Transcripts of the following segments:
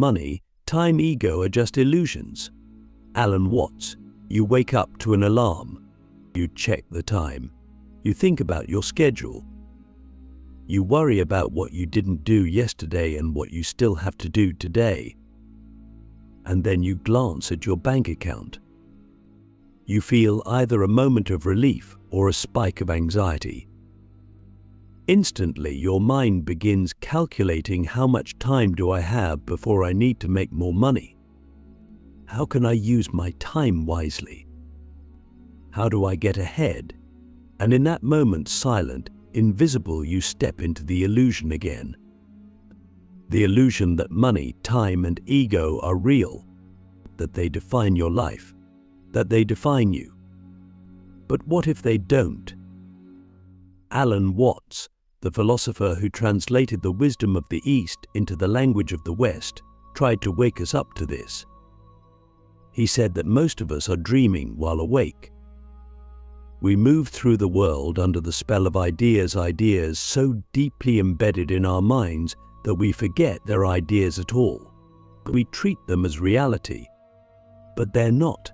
Money, time, ego are just illusions. Alan Watts. You wake up to an alarm. You check the time. You think about your schedule. You worry about what you didn't do yesterday and what you still have to do today. And then you glance at your bank account. You feel either a moment of relief or a spike of anxiety. Instantly, your mind begins calculating how much time do I have before I need to make more money? How can I use my time wisely? How do I get ahead? And in that moment, silent, invisible, you step into the illusion again. The illusion that money, time, and ego are real, that they define your life, that they define you. But what if they don't? Alan Watts, the philosopher who translated the wisdom of the East into the language of the West, tried to wake us up to this. He said that most of us are dreaming while awake. We move through the world under the spell of ideas so deeply embedded in our minds that we forget they're ideas at all. We treat them as reality, but they're not.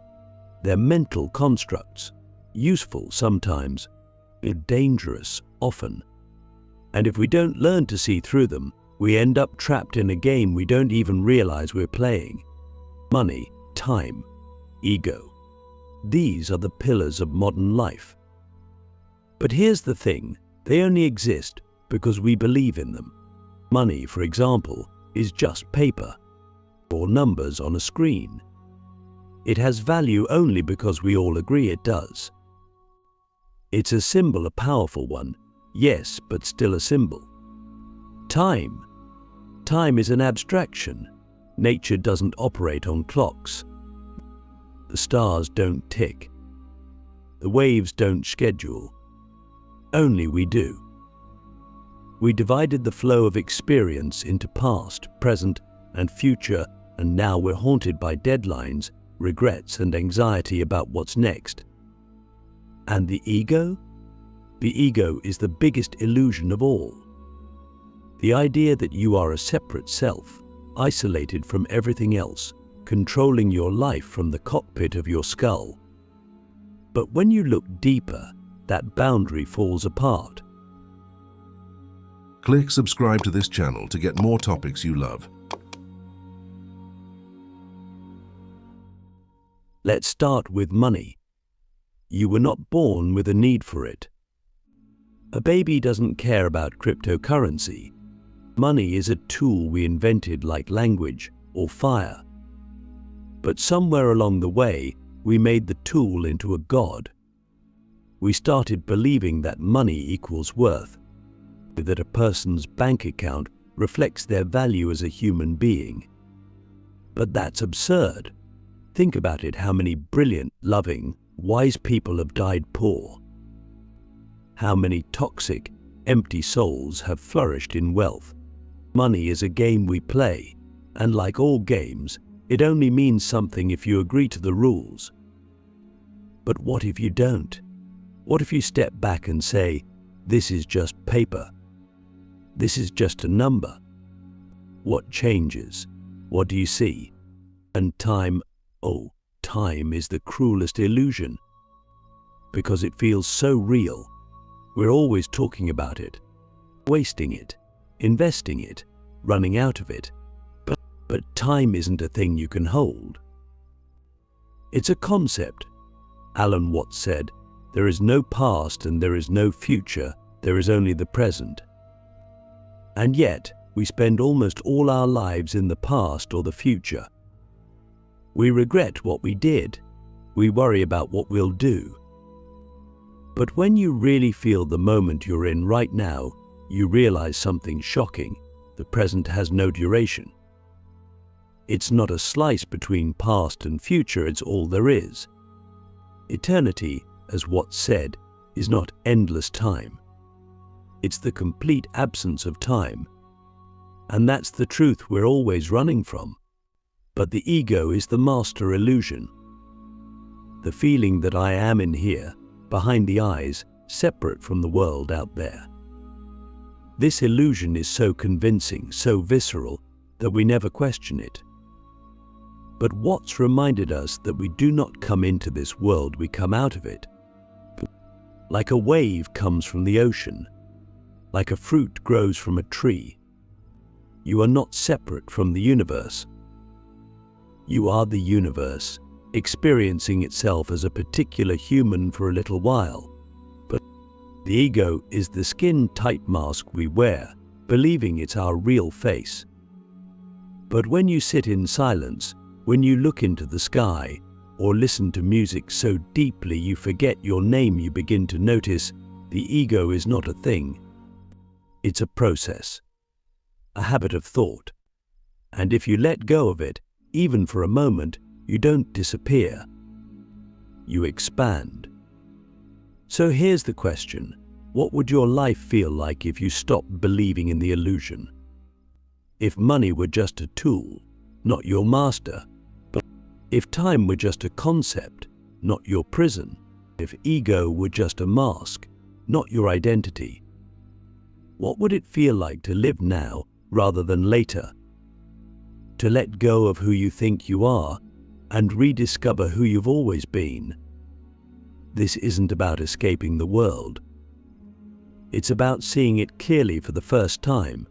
They're mental constructs, useful sometimes, but dangerous often. And if we don't learn to see through them, we end up trapped in a game we don't even realize we're playing. Money, time, ego. These are the pillars of modern life. But here's the thing, they only exist because we believe in them. Money, for example, is just paper or numbers on a screen. It has value only because we all agree it does. It's a symbol, a powerful one, yes, but still a symbol. Time. Time is an abstraction. Nature doesn't operate on clocks. The stars don't tick. The waves don't schedule. Only we do. We divided the flow of experience into past, present, and future, and now we're haunted by deadlines, regrets, and anxiety about what's next. And the ego? The ego is the biggest illusion of all. The idea that you are a separate self, isolated from everything else, controlling your life from the cockpit of your skull. But when you look deeper, that boundary falls apart. Click subscribe to this channel to get more topics you love. Let's start with money. You were not born with a need for it. A baby doesn't care about cryptocurrency. Money is a tool we invented like language or fire. But somewhere along the way, we made the tool into a god. We started believing that money equals worth, that a person's bank account reflects their value as a human being. But that's absurd. Think about it, how many brilliant, loving, wise people have died poor. How many toxic, empty souls have flourished in wealth. Money is a game we play, and like all games, it only means something if you agree to the rules. But what if you don't? What if you step back and say, this is just paper? This is just a number. What changes? What do you see? And time, oh, time is the cruelest illusion. Because it feels so real. We're always talking about it, wasting it, investing it, running out of it. But time isn't a thing you can hold. It's a concept. Alan Watts said, there is no past and there is no future, there is only the present. And yet, we spend almost all our lives in the past or the future. We regret what we did. We worry about what we'll do. But when you really feel the moment you're in right now, you realize something shocking. The present has no duration. It's not a slice between past and future, it's all there is. Eternity, as Watts said, is not endless time. It's the complete absence of time. And that's the truth we're always running from. But the ego is the master illusion. The feeling that I am in here, behind the eyes, separate from the world out there. This illusion is so convincing, so visceral, that we never question it. But what's reminded us that we do not come into this world, we come out of it. Like a wave comes from the ocean, like a fruit grows from a tree. You are not separate from the universe. You are the universe, experiencing itself as a particular human for a little while. But the ego is the skin-tight mask we wear, believing it's our real face. But when you sit in silence, when you look into the sky, or listen to music so deeply you forget your name, you begin to notice the ego is not a thing. It's a process, a habit of thought. And if you let go of it, even for a moment, you don't disappear. You expand. So here's the question. What would your life feel like if you stopped believing in the illusion? If money were just a tool, not your master? If time were just a concept, not your prison? If ego were just a mask, not your identity? What would it feel like to live now rather than later? To let go of who you think you are and rediscover who you've always been. This isn't about escaping the world. It's about seeing it clearly for the first time.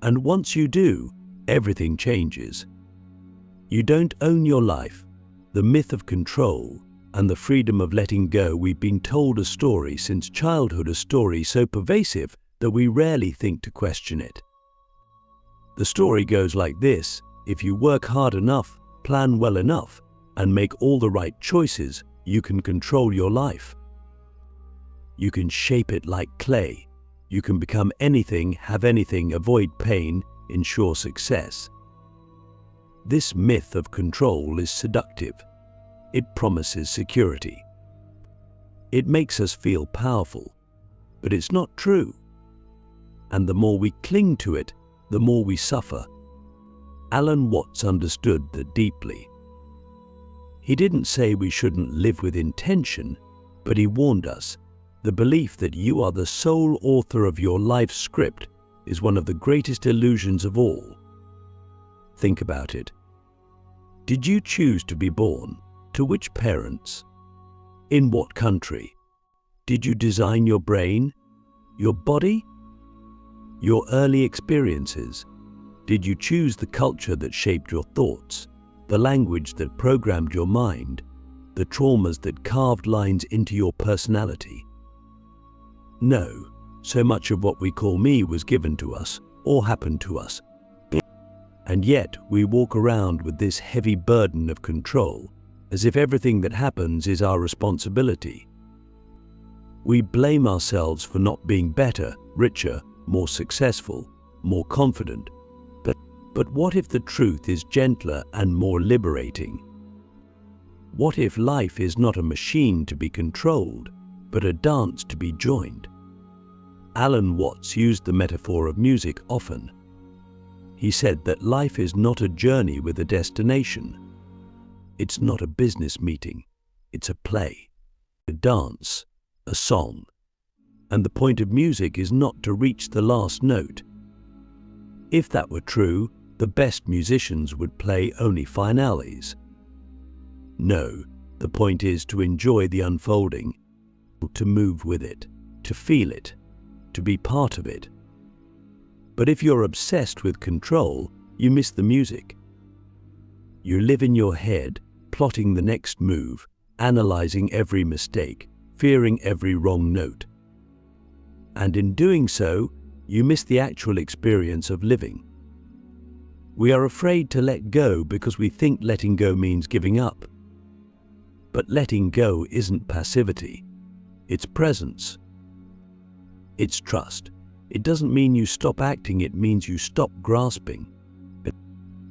And once you do, everything changes. You don't own your life. The myth of control and the freedom of letting go. We've been told a story since childhood, a story so pervasive that we rarely think to question it. The story goes like this: if you work hard enough, plan well enough, and make all the right choices, you can control your life. You can shape it like clay. You can become anything, have anything, avoid pain, ensure success. This myth of control is seductive. It promises security. It makes us feel powerful, but it's not true. And the more we cling to it, the more we suffer. Alan Watts understood that deeply. He didn't say we shouldn't live with intention, but he warned us, the belief that you are the sole author of your life's script is one of the greatest illusions of all. Think about it. Did you choose to be born? To which parents? In what country? Did you design your brain? Your body? Your early experiences? Did you choose the culture that shaped your thoughts? The language that programmed your mind? The traumas that carved lines into your personality? No, so much of what we call me was given to us or happened to us. And yet we walk around with this heavy burden of control, as if everything that happens is our responsibility. We blame ourselves for not being better, richer, more successful, more confident. But what if the truth is gentler and more liberating? What if life is not a machine to be controlled, but a dance to be joined? Alan Watts used the metaphor of music often. He said that life is not a journey with a destination. It's not a business meeting. It's a play, a dance, a song. And the point of music is not to reach the last note. If that were true, the best musicians would play only finales. No, the point is to enjoy the unfolding, to move with it, to feel it, to be part of it. But if you're obsessed with control, you miss the music. You live in your head, plotting the next move, analyzing every mistake, fearing every wrong note. And in doing so, you miss the actual experience of living. We are afraid to let go because we think letting go means giving up. But letting go isn't passivity. It's presence. It's trust. It doesn't mean you stop acting, it means you stop grasping.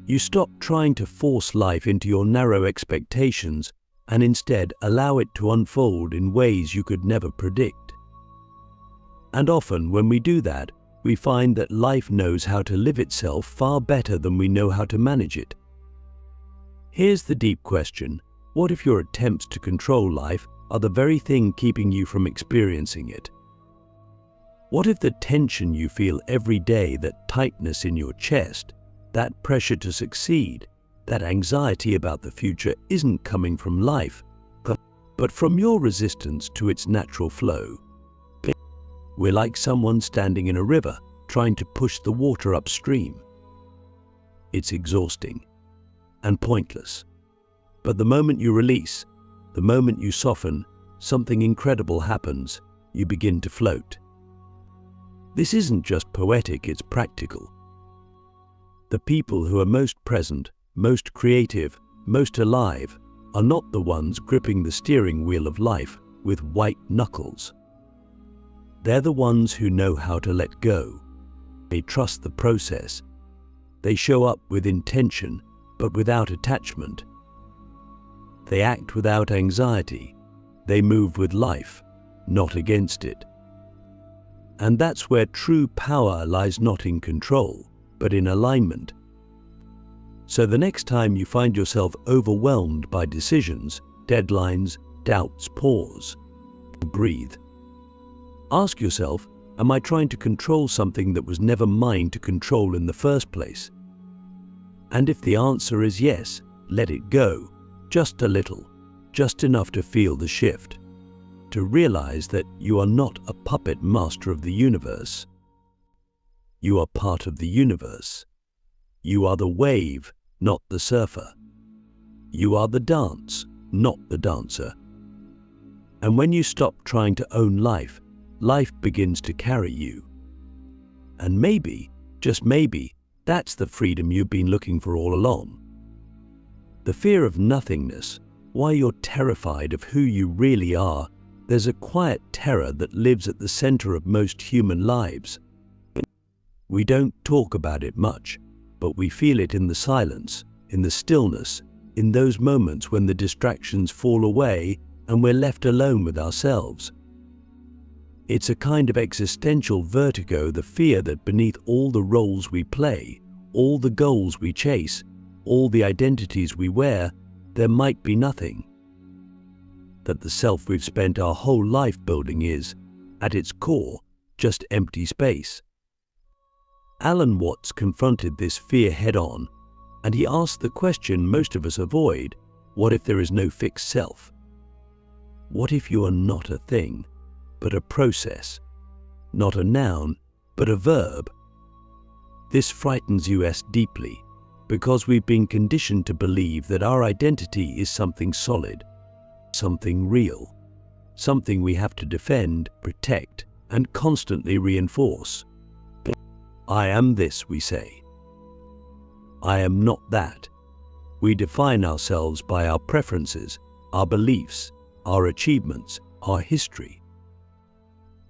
You stop trying to force life into your narrow expectations and instead allow it to unfold in ways you could never predict. And often when we do that, we find that life knows how to live itself far better than we know how to manage it. Here's the deep question. What if your attempts to control life are the very thing keeping you from experiencing it? What if the tension you feel every day, that tightness in your chest, That pressure to succeed, that anxiety about the future isn't coming from life, but from your resistance to its natural flow. We're like someone standing in a river, trying to push the water upstream. It's exhausting and pointless. But the moment you release, the moment you soften, something incredible happens. You begin to float. This isn't just poetic, it's practical. The people who are most present, most creative, most alive, are not the ones gripping the steering wheel of life with white knuckles. They're the ones who know how to let go. They trust the process. They show up with intention, but without attachment. They act without anxiety. They move with life, not against it. And that's where true power lies, not in control, but in alignment. So the next time you find yourself overwhelmed by decisions, deadlines, doubts, pause. Breathe. Ask yourself, am I trying to control something that was never mine to control in the first place? And if the answer is yes, let it go, just a little, just enough to feel the shift, to realize that you are not a puppet master of the universe. You are part of the universe. You are the wave, not the surfer. You are the dance, not the dancer. And when you stop trying to own life, life begins to carry you. And maybe, just maybe, that's the freedom you've been looking for all along. The fear of nothingness, why you're terrified of who you really are. There's a quiet terror that lives at the center of most human lives. We don't talk about it much, but we feel it in the silence, in the stillness, in those moments when the distractions fall away and we're left alone with ourselves. It's a kind of existential vertigo, the fear that beneath all the roles we play, all the goals we chase, all the identities we wear, there might be nothing. That the self we've spent our whole life building is, at its core, just empty space. Alan Watts confronted this fear head-on, and he asked the question most of us avoid: what if there is no fixed self? What if you are not a thing, but a process? Not a noun, but a verb? This frightens us deeply, because we've been conditioned to believe that our identity is something solid, something real, something we have to defend, protect, and constantly reinforce. I am this, we say. I am not that. We define ourselves by our preferences, our beliefs, our achievements, our history.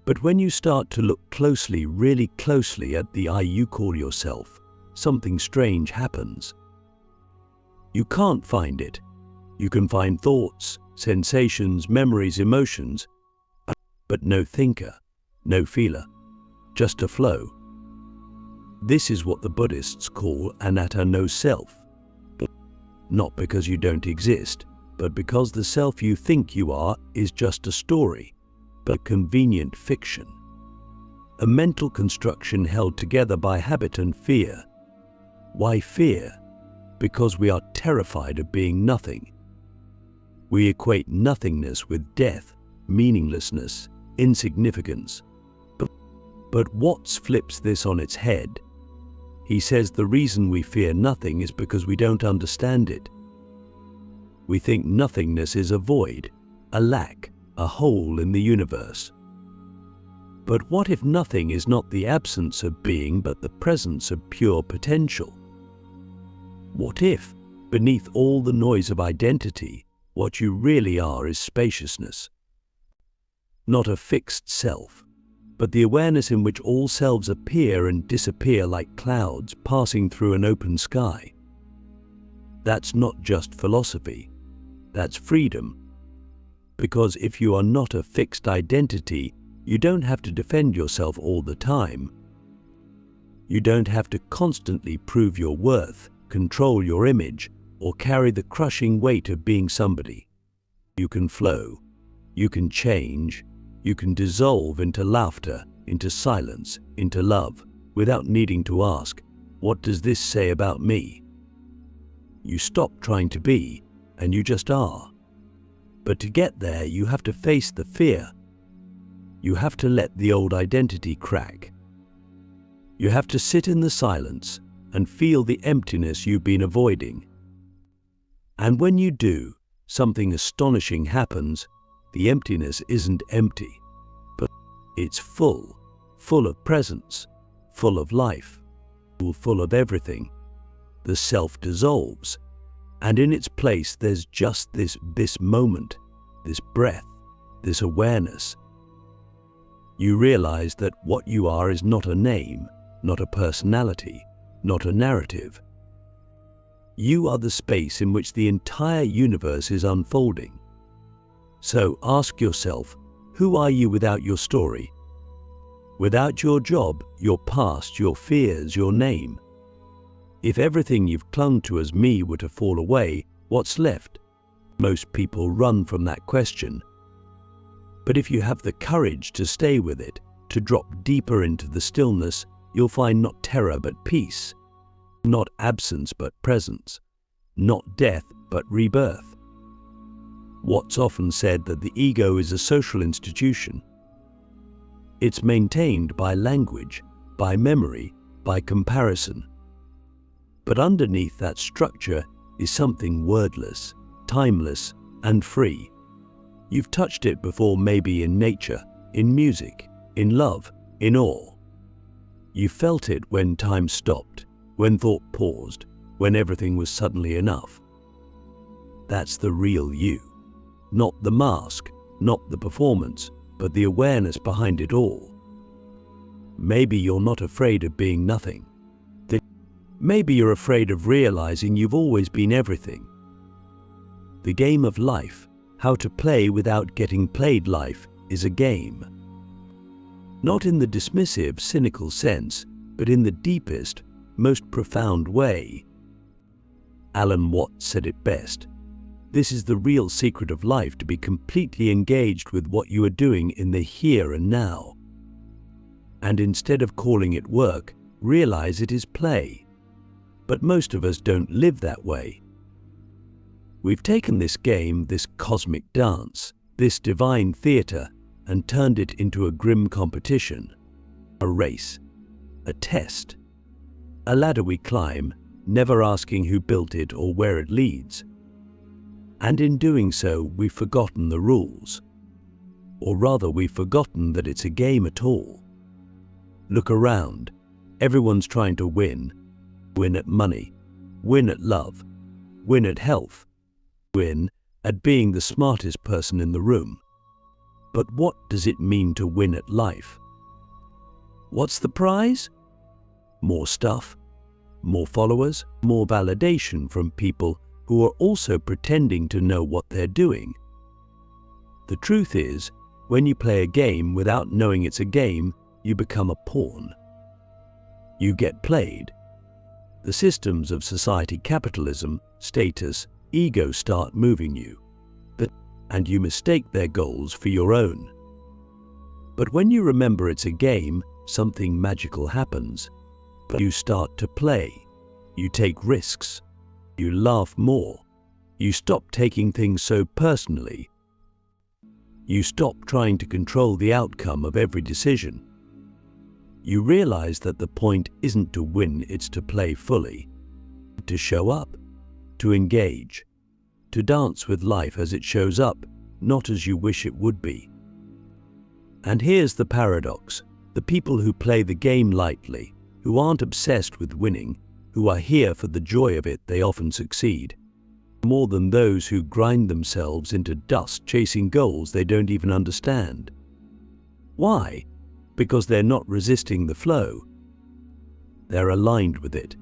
But when you start to look closely, really closely at the I you call yourself, something strange happens. You can't find it. You can find thoughts, sensations, memories, emotions, but no thinker, no feeler, just a flow. This is what the Buddhists call anatta, no self. Not because you don't exist, but because the self you think you are is just a story, but convenient fiction. A mental construction held together by habit and fear. Why fear? Because we are terrified of being nothing. We equate nothingness with death, meaninglessness, insignificance. But Watts flips this on its head. He says the reason we fear nothing is because we don't understand it. We think nothingness is a void, a lack, a hole in the universe. But what if nothing is not the absence of being, but the presence of pure potential? What if, beneath all the noise of identity, what you really are is spaciousness? Not a fixed self, but the awareness in which all selves appear and disappear like clouds passing through an open sky. That's not just philosophy, that's freedom. Because if you are not a fixed identity, you don't have to defend yourself all the time. You don't have to constantly prove your worth, control your image, or carry the crushing weight of being somebody. You can flow, you can change, you can dissolve into laughter, into silence, into love, without needing to ask, What does this say about me? You stop trying to be, and you just are. But to get there, you have to face the fear. You have to let the old identity crack. You have to sit in the silence and feel the emptiness you've been avoiding. And when you do, something astonishing happens. The emptiness isn't empty, but it's full of presence, full of life, full of everything. The self dissolves, and in its place there's just this moment, this breath, this awareness. You realize that what you are is not a name, not a personality, not a narrative. You are the space in which the entire universe is unfolding. So ask yourself, who are you without your story? Without your job, your past, your fears, your name? If everything you've clung to as me were to fall away, what's left? Most people run from that question. But if you have the courage to stay with it, to drop deeper into the stillness, you'll find not terror but peace, not absence but presence, not death but rebirth. What's often said that the ego is a social institution. It's maintained by language, by memory, by comparison. But underneath that structure is something wordless, timeless, and free. You've touched it before, maybe in nature, in music, in love, in awe. You felt it when time stopped, when thought paused, when everything was suddenly enough. That's the real you. Not the mask, not the performance, but the awareness behind it all. Maybe you're not afraid of being nothing. Maybe you're afraid of realizing you've always been everything. The game of life, how to play without getting played life, is a game. Not in the dismissive, cynical sense, but in the deepest, most profound way. Alan Watts said it best. This is the real secret of life, to be completely engaged with what you are doing in the here and now. And instead of calling it work, realize it is play. But most of us don't live that way. We've taken this game, this cosmic dance, this divine theater, and turned it into a grim competition, a race, a test, a ladder we climb, never asking who built it or where it leads. And in doing so, we've forgotten the rules. Or rather, we've forgotten that it's a game at all. Look around. Everyone's trying to win. Win at money. Win at love. Win at health. Win at being the smartest person in the room. But what does it mean to win at life? What's the prize? More stuff? More followers? More validation from people who are also pretending to know what they're doing. The truth is, when you play a game without knowing it's a game, you become a pawn. You get played. The systems of society, capitalism, status, ego start moving you, and you mistake their goals for your own. But when you remember it's a game, something magical happens. You start to play. You take risks. You laugh more. You stop taking things so personally. You stop trying to control the outcome of every decision. You realize that the point isn't to win, it's to play fully, to show up, to engage, to dance with life as it shows up, not as you wish it would be. And here's the paradox. The people who play the game lightly, who aren't obsessed with winning, who are here for the joy of it, they often succeed. More than those who grind themselves into dust chasing goals they don't even understand. Why? Because they're not resisting the flow. They're aligned with it.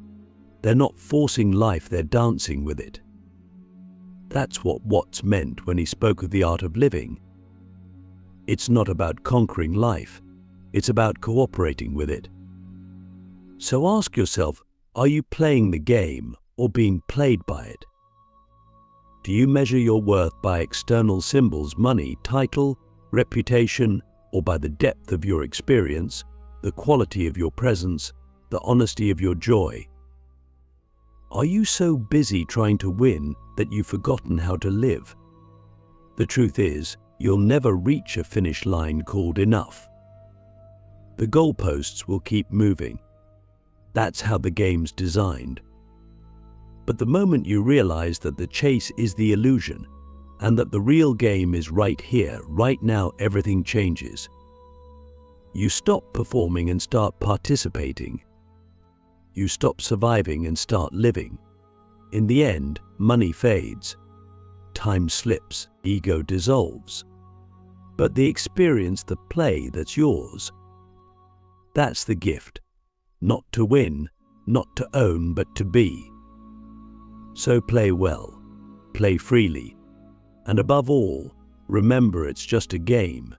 They're not forcing life, they're dancing with it. That's what Watts meant when he spoke of the art of living. It's not about conquering life, it's about cooperating with it. So ask yourself, are you playing the game or being played by it? Do you measure your worth by external symbols, money, title, reputation, or by the depth of your experience, the quality of your presence, the honesty of your joy, Are you so busy trying to win that you've forgotten how to live? The truth is, you'll never reach a finish line called enough. The goalposts will keep moving. That's how the game's designed. But the moment you realize that the chase is the illusion, and that the real game is right here, right now, everything changes. You stop performing and start participating. You stop surviving and start living. In the end, money fades. Time slips, ego dissolves. But the experience, the play that's yours, that's the gift. Not to win, not to own, but to be. So play well, play freely, and above all, remember it's just a game.